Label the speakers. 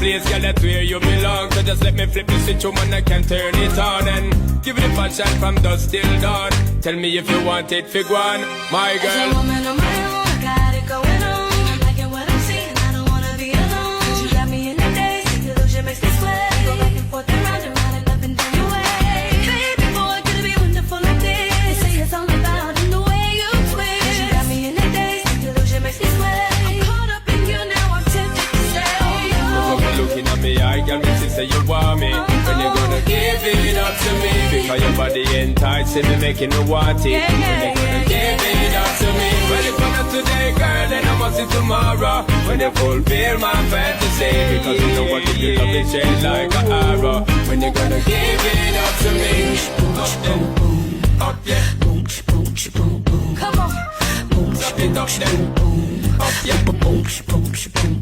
Speaker 1: place, girl, that's where you belong. So just let me flip the switch, woman, I can turn it on. And give it a passion from dusk till dawn. Tell me if you want it, fig one, my girl.
Speaker 2: As a woman on my own, I got it going on. I'm liking what I'm seeing, I don't wanna be alone. 'Cause you got me in the daze, the illusion makes me sweat. Go back and forth and round and up and down your way. Baby boy, could it be wonderful like this? They say it's all about in the way you twist. 'Cause you got me in the daze, the illusion makes me sweat. I'm caught up in you now, I'm tempted to say, oh no.
Speaker 1: Look up looking at me, I can make you say you want me. When you gonna give it up to me? Because your body enticing me, making me want it. When you gonna give it up to me? Well, if I'm not today, girl, then I must see tomorrow. When you fulfill my fantasy, because you know what you love is shade like an arrow. When you gonna give it up to me? Up then, up yeah,
Speaker 2: Boom, boom, boom, boom. Come on.
Speaker 1: up it up then, up yeah.
Speaker 2: Boom, boom, boom.